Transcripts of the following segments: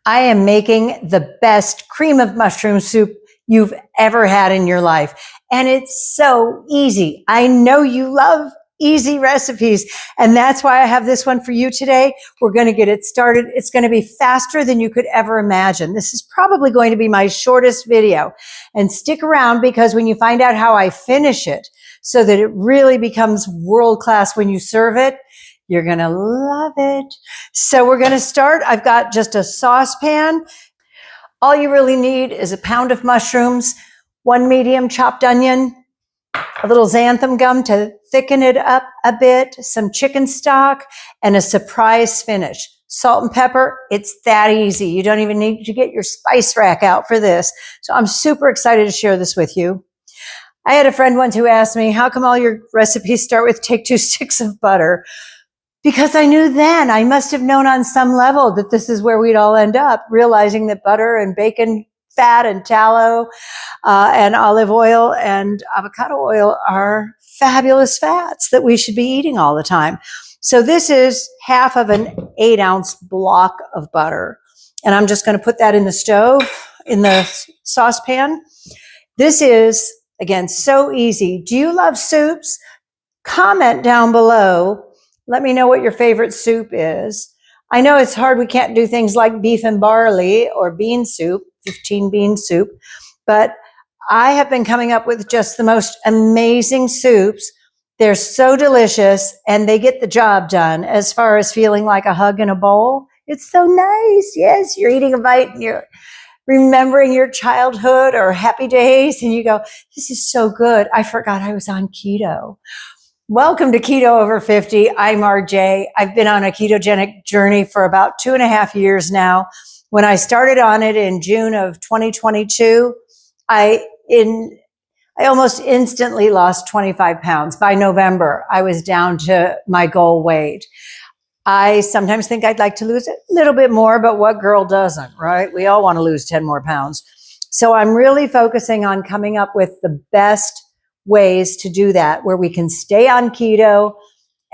I am making the best cream of mushroom soup you've ever had in your life. And it's so easy. I know you love easy recipes, and that's why I have this one for you today. We're going to get it started. It's going to be faster than you could ever imagine. This is probably going to be my shortest video. And stick around, because when you find out how I finish it so that it really becomes world-class when you serve it, you're going to love it. So we're going to start. I've got just a saucepan. All you really need is a pound of mushrooms, 1 medium chopped onion, a little xanthan gum to thicken it up a bit, some chicken stock, and a surprise finish. Salt and pepper, it's that easy. You don't even need to get your spice rack out for this. So I'm super excited to share this with you. I had a friend once who asked me, how come all your recipes start with take 2 sticks of butter? Because I knew then, I must have known on some level that this is where we'd all end up, realizing that butter and bacon fat and tallow and olive oil and avocado oil are fabulous fats that we should be eating all the time. So this is half of an 8-ounce block of butter. And I'm just going to put that in the stove, in the saucepan. This is, again, so easy. Do you love soups? Comment down below. Let me know what your favorite soup is. I know it's hard. We can't do things like beef and barley or bean soup, 15 bean soup, but I have been coming up with just the most amazing soups. They're so delicious and they get the job done as far as feeling like a hug in a bowl. It's so nice. Yes, you're eating a bite and you're remembering your childhood or happy days and you go, this is so good. I forgot I was on keto. Welcome to Keto Over 50. I'm RJ. I've been on a ketogenic journey for about 2.5 years now. When I started on it in June of 2022, I almost instantly lost 25 pounds. By November, I was down to my goal weight. I sometimes think I'd like to lose a little bit more, but what girl doesn't, right? We all want to lose 10 more pounds. So I'm really focusing on coming up with the best ways to do that, where we can stay on keto.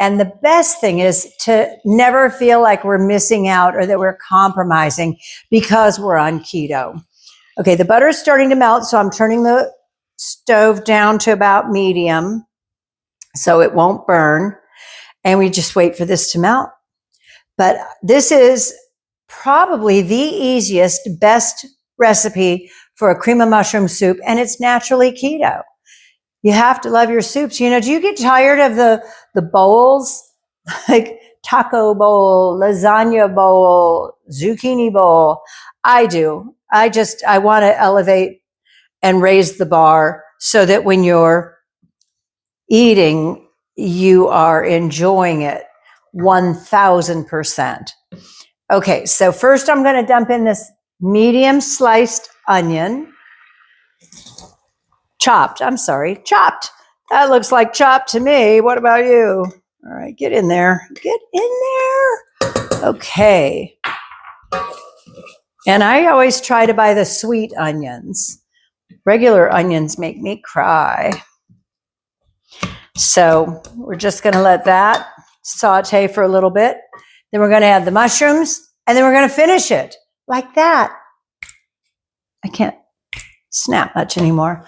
And the best thing is to never feel like we're missing out or that we're compromising because we're on keto. Okay, the butter is starting to melt, so I'm turning the stove down to about medium so it won't burn. And we just wait for this to melt. But this is probably the easiest, best recipe for a cream of mushroom soup, and it's naturally keto. You have to love your soups. You know, do you get tired of the bowls? Like taco bowl, lasagna bowl, zucchini bowl? I do. I want to elevate and raise the bar so that when you're eating, you are enjoying it 1000%. Okay, so first I'm going to dump in this medium sliced onion. Chopped. That looks like chopped to me. What about you? All right, get in there. Get in there. Okay. And I always try to buy the sweet onions. Regular onions make me cry. So we're just going to let that saute for a little bit. Then we're going to add the mushrooms, and then we're going to finish it like that. I can't snap much anymore.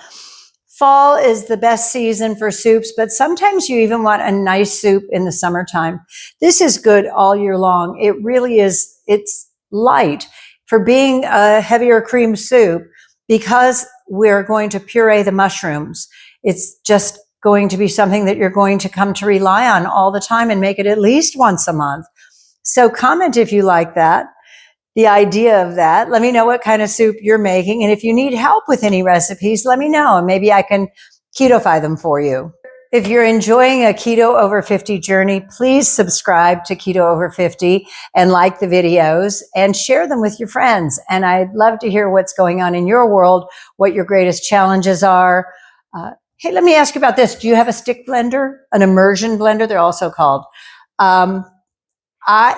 Fall is the best season for soups, but sometimes you even want a nice soup in the summertime. This is good all year long. It really is. It's light for being a heavier cream soup because we're going to puree the mushrooms. It's just going to be something that you're going to come to rely on all the time and make it at least once a month. So comment if you like that. The idea of that. Let me know what kind of soup you're making. And if you need help with any recipes, let me know. And maybe I can keto-fy them for you. If you're enjoying a Keto Over 50 journey, please subscribe to Keto Over 50 and like the videos and share them with your friends. And I'd love to hear what's going on in your world, what your greatest challenges are. Hey, let me ask you about this. Do you have a stick blender? An immersion blender, they're also called.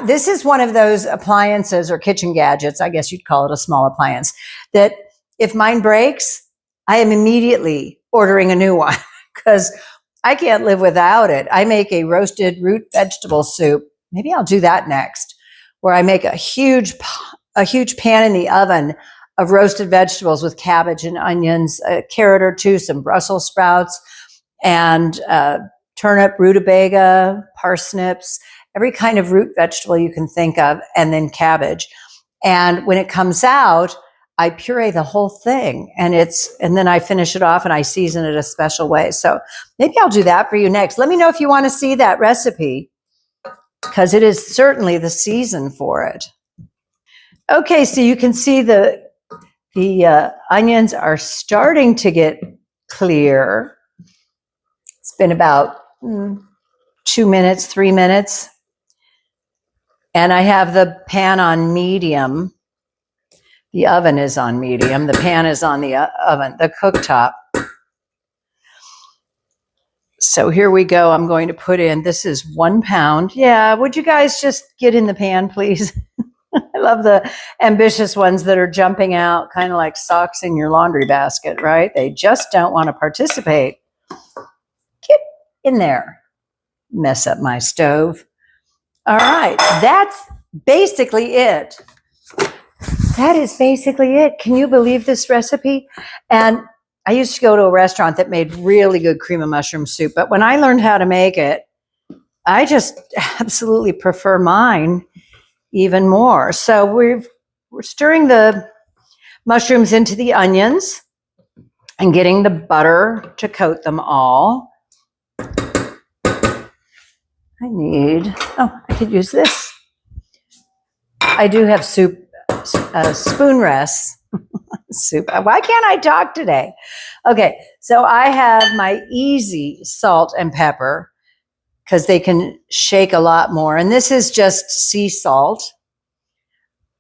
This is one of those appliances or kitchen gadgets, I guess you'd call it a small appliance, that if mine breaks, I am immediately ordering a new one because I can't live without it. I make a roasted root vegetable soup. Maybe I'll do that next, where I make a huge a huge pan in the oven of roasted vegetables with cabbage and onions, a carrot or two, some Brussels sprouts, and turnip, rutabaga, parsnips, every kind of root vegetable you can think of, and then cabbage. And when it comes out, I puree the whole thing, and then I finish it off and I season it a special way. So maybe I'll do that for you next. Let me know if you want to see that recipe, because it is certainly the season for it. Okay, so you can see the onions are starting to get clear. It's been about 2 minutes, 3 minutes. And I have the pan on medium. The oven is on medium. The pan is on the oven, the cooktop. So here we go. I'm going to put in, this is 1 pound. Yeah, would you guys just get in the pan, please? I love the ambitious ones that are jumping out, kind of like socks in your laundry basket, right? They just don't want to participate. Get in there. Mess up my stove. All right, that's basically it. That is basically it. Can you believe this recipe? And I used to go to a restaurant that made really good cream of mushroom soup, but when I learned how to make it, I just absolutely prefer mine even more. So we're stirring the mushrooms into the onions and getting the butter to coat them all. I could use this. I do have soup. Spoon rests soup. Why can't I talk today? Okay, so I have my easy salt and pepper because they can shake a lot more. And this is just sea salt.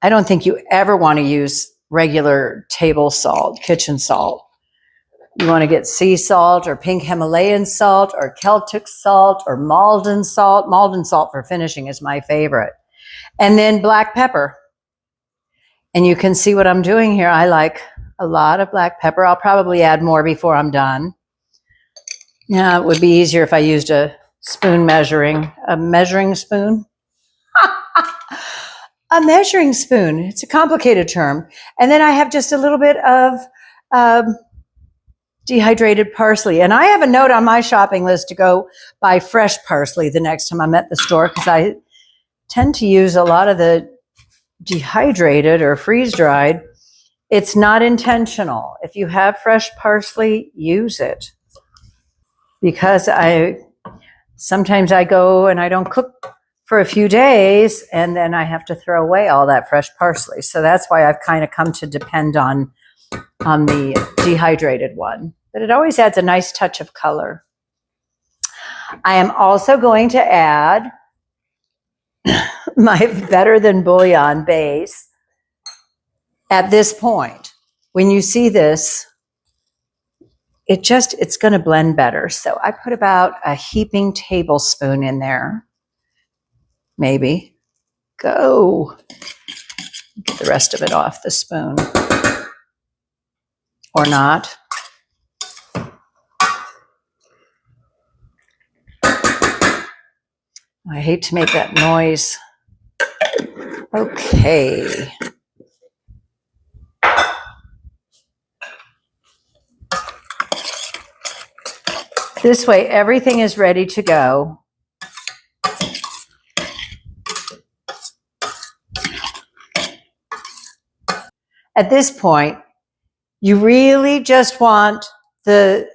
I don't think you ever want to use regular table salt, kitchen salt. You want to get sea salt or pink Himalayan salt or Celtic salt or Maldon salt. Maldon salt for finishing is my favorite. And then black pepper. And you can see what I'm doing here. I like a lot of black pepper. I'll probably add more before I'm done. Yeah, it would be easier if I used a measuring spoon. A measuring spoon. It's a complicated term. And then I have just a little bit of dehydrated parsley. And I have a note on my shopping list to go buy fresh parsley the next time I'm at the store, because I tend to use a lot of the dehydrated or freeze-dried. It's not intentional. If you have fresh parsley, use it. Because sometimes I go and I don't cook for a few days, and then I have to throw away all that fresh parsley. So that's why I've kind of come to depend on the dehydrated one. But it always adds a nice touch of color. I am also going to add my Better Than Bouillon base at this point. When you see this, it's going to blend better. So I put about a heaping tablespoon in there. Maybe. Go. Get the rest of it off the spoon. Or not. I hate to make that noise. Okay. This way, everything is ready to go. At this point, you really just want the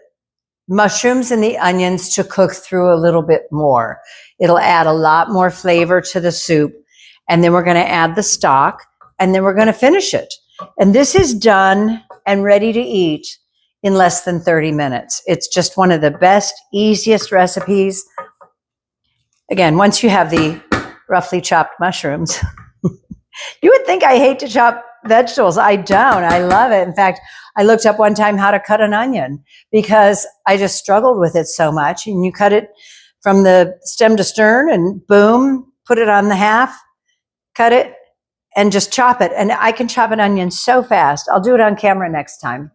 mushrooms and the onions to cook through a little bit more. It'll add a lot more flavor to the soup. And then we're going to add the stock, and then we're going to finish it. And this is done and ready to eat in less than 30 minutes. It's just one of the best, easiest recipes. Again, once you have the roughly chopped mushrooms, you would think I hate to chop vegetables. I don't. I love it. In fact, I looked up one time how to cut an onion because I just struggled with it so much. And you cut it from the stem to stern and boom, put it on the half, cut it, and just chop it. And I can chop an onion so fast. I'll do it on camera next time.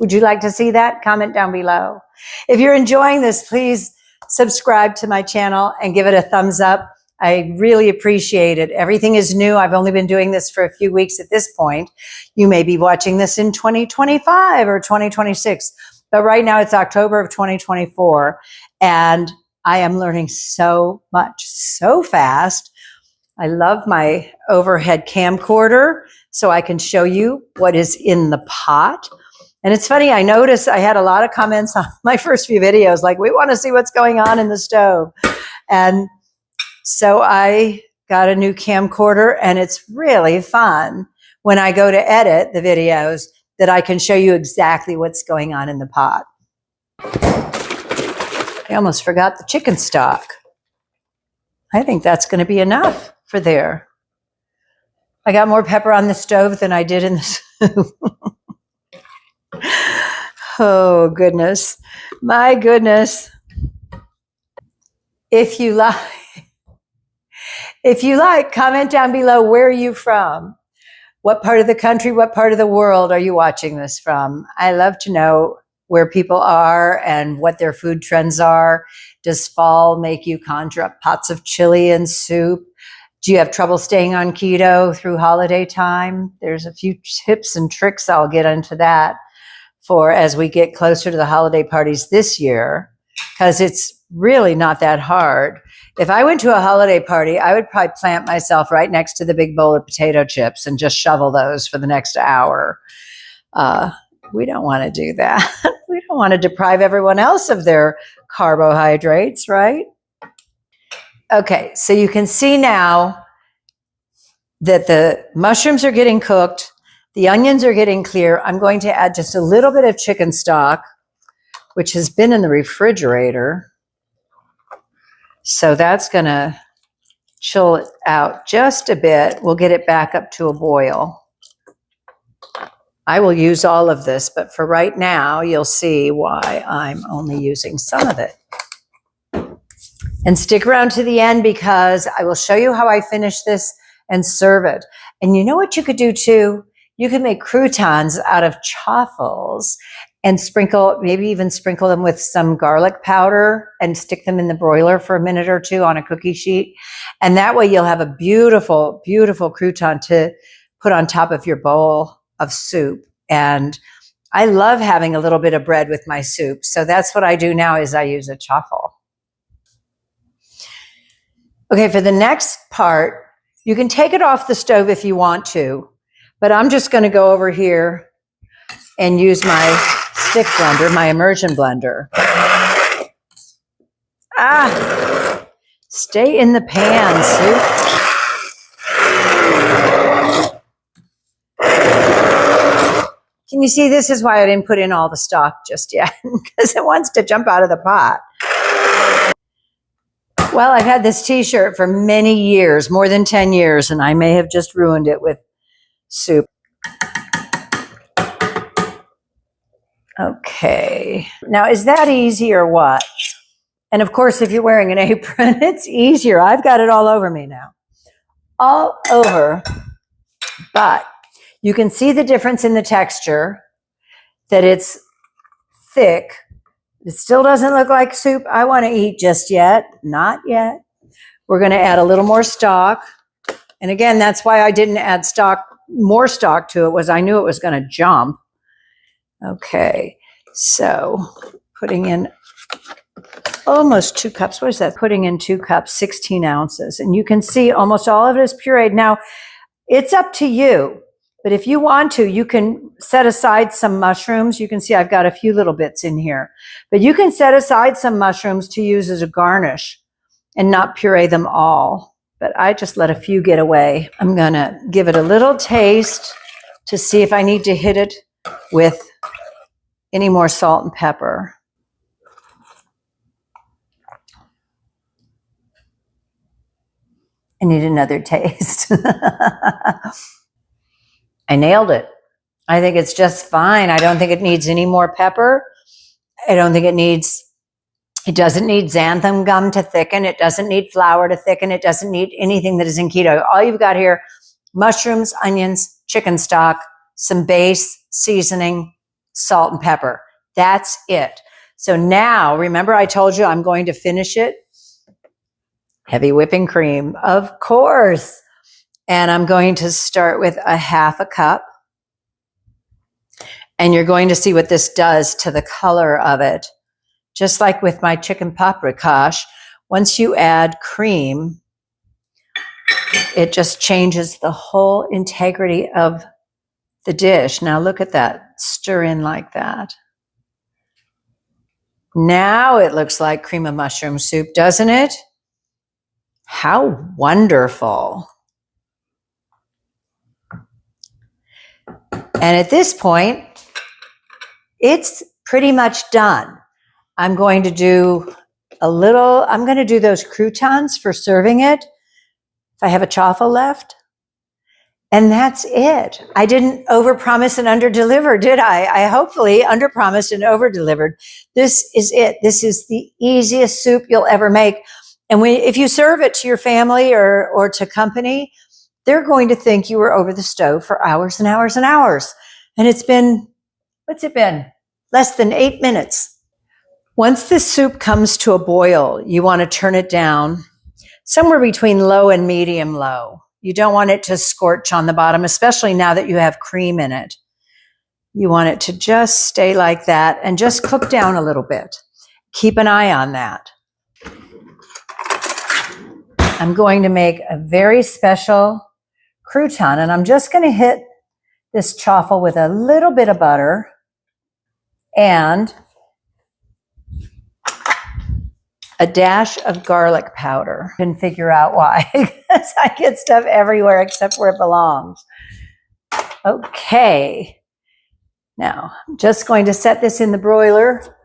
Would you like to see that? Comment down below. If you're enjoying this, please subscribe to my channel and give it a thumbs up. I really appreciate it. Everything is new. I've only been doing this for a few weeks at this point. You may be watching this in 2025 or 2026, but right now it's October of 2024, and I am learning so much so fast. I love my overhead camcorder so I can show you what is in the pot. And it's funny, I noticed I had a lot of comments on my first few videos, like, we want to see what's going on in the stove. And so I got a new camcorder, and it's really fun when I go to edit the videos that I can show you exactly what's going on in the pot. I almost forgot the chicken stock. I think that's going to be enough for there. I got more pepper on the stove than I did in the soup. Oh, goodness. My goodness. If you like, comment down below, where are you from? What part of the country, what part of the world are you watching this from? I love to know where people are and what their food trends are. Does fall make you conjure up pots of chili and soup? Do you have trouble staying on keto through holiday time? There's a few tips and tricks. I'll get into that for as we get closer to the holiday parties this year, because it's really not that hard. If I went to a holiday party, I would probably plant myself right next to the big bowl of potato chips and just shovel those for the next hour. We don't want to do that. We don't want to deprive everyone else of their carbohydrates, right? Okay, so you can see now that the mushrooms are getting cooked. The onions are getting clear. I'm going to add just a little bit of chicken stock, which has been in the refrigerator. So that's going to chill it out just a bit. We'll get it back up to a boil. I will use all of this, but for right now, you'll see why I'm only using some of it. And stick around to the end, because I will show you how I finish this and serve it. And you know what you could do too? You could make croutons out of chaffles and maybe even sprinkle them with some garlic powder and stick them in the broiler for a minute or two on a cookie sheet. And that way you'll have a beautiful, beautiful crouton to put on top of your bowl of soup. And I love having a little bit of bread with my soup. So that's what I do now, is I use a chaffle. Okay, for the next part, you can take it off the stove if you want to, but I'm just going to go over here and use my stick blender, my immersion blender. Stay in the pan, soup. Can you see, this is why I didn't put in all the stock just yet, because it wants to jump out of the pot. Well, I've had this t-shirt for many years, more than 10 years, and I may have just ruined it with soup. Okay. Now, is that easy or what? And of course, if you're wearing an apron, it's easier. I've got it all over me now. All over. But you can see the difference in the texture, that it's thick. It still doesn't look like soup I want to eat just yet. Not yet. We're going to add a little more stock. And again, that's why I didn't add more stock to it, was I knew it was going to jump. Okay, so putting in almost 2 cups. What is that? Putting in 2 cups, 16 ounces. And you can see almost all of it is pureed. Now, it's up to you. But if you want to, you can set aside some mushrooms. You can see I've got a few little bits in here. But you can set aside some mushrooms to use as a garnish and not puree them all. But I just let a few get away. I'm going to give it a little taste to see if I need to hit it with any more salt and pepper. I need another taste. I nailed it. I think it's just fine. I don't think it needs any more pepper. I don't think it doesn't need xanthan gum to thicken. It doesn't need flour to thicken. It doesn't need anything that is in keto. All you've got here, mushrooms, onions, chicken stock, some base, seasoning, salt and pepper. That's it. So now, remember I told you I'm going to finish it Heavy whipping cream, of course. And I'm going to start with a half a cup. And you're going to see what this does to the color of it. Just like with my chicken paprikash, once you add cream, it just changes the whole integrity of the dish. Now look at that. Stir in like that. Now it looks like cream of mushroom soup, doesn't it? How wonderful. And at this point, it's pretty much done. I'm going to do those croutons for serving it. If I have a chaffle left. And that's it. I didn't overpromise and underdeliver, did I? I hopefully underpromised and overdelivered. This is it. This is the easiest soup you'll ever make. And if you serve it to your family or to company, they're going to think you were over the stove for hours and hours and hours. And it's been, what's it been? Less than 8 minutes. Once this soup comes to a boil, you want to turn it down somewhere between low and medium low. You don't want it to scorch on the bottom, especially now that you have cream in it. You want it to just stay like that and just cook down a little bit. Keep an eye on that. I'm going to make a very special crouton, and I'm just going to hit this chaffle with a little bit of butter and a dash of garlic powder. I can figure out why, because I get stuff everywhere except where it belongs. Okay. Now, I'm just going to set this in the broiler.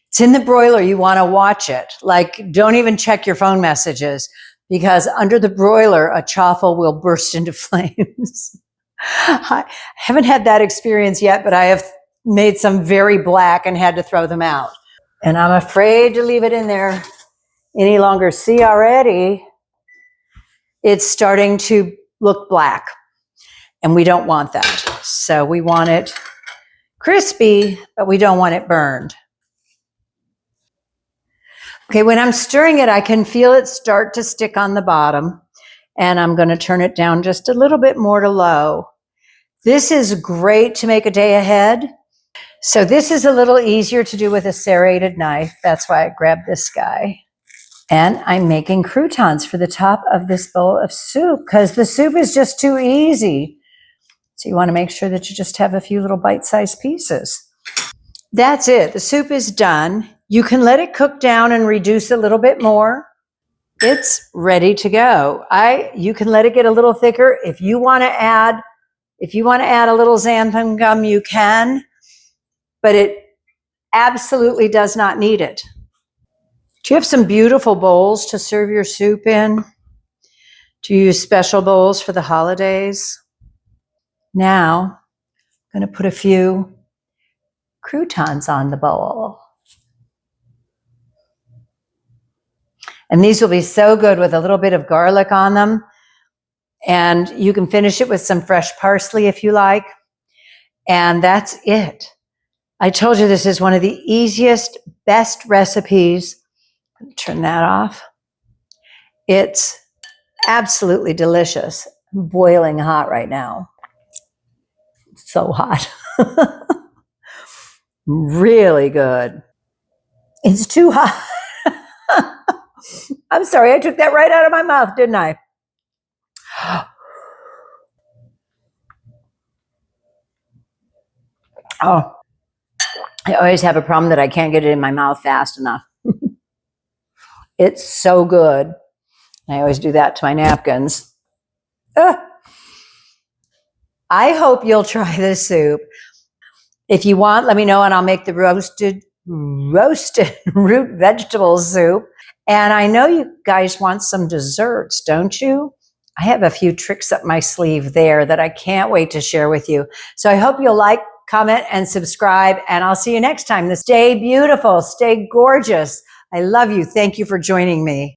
It's in the broiler. You want to watch it. Like, don't even check your phone messages, because under the broiler, a chaffle will burst into flames. I haven't had that experience yet, but I have made some very black and had to throw them out. And I'm afraid to leave it in there any longer. See, already it's starting to look black, and we don't want that. So we want it crispy, but we don't want it burned. Okay, when I'm stirring it, I can feel it start to stick on the bottom, and I'm going to turn it down just a little bit more to low. This is great to make a day ahead. So this is a little easier to do with a serrated knife. That's why I grabbed this guy. And I'm making croutons for the top of this bowl of soup, because the soup is just too easy. So you want to make sure that you just have a few little bite-sized pieces. That's it. The soup is done. You can let it cook down and reduce a little bit more. It's ready to go. You can let it get a little thicker. If you want to add a little xanthan gum, you can, but it absolutely does not need it. Do you have some beautiful bowls to serve your soup in? Do you use special bowls for the holidays? Now, I'm going to put a few croutons on the bowl. And these will be so good with a little bit of garlic on them. And you can finish it with some fresh parsley if you like. And that's it. I told you this is one of the easiest, best recipes. Turn that off. It's absolutely delicious. Boiling hot right now. So hot. Really good. It's too hot. I'm sorry, I took that right out of my mouth, didn't I? Oh, I always have a problem that I can't get it in my mouth fast enough. It's so good. I always do that to my napkins. I hope you'll try this soup. If you want, let me know, and I'll make the roasted root vegetable soup. And I know you guys want some desserts, don't you? I have a few tricks up my sleeve there that I can't wait to share with you. So I hope you'll like, comment, and subscribe, and I'll see you next time. Stay beautiful, stay gorgeous. I love you. Thank you for joining me.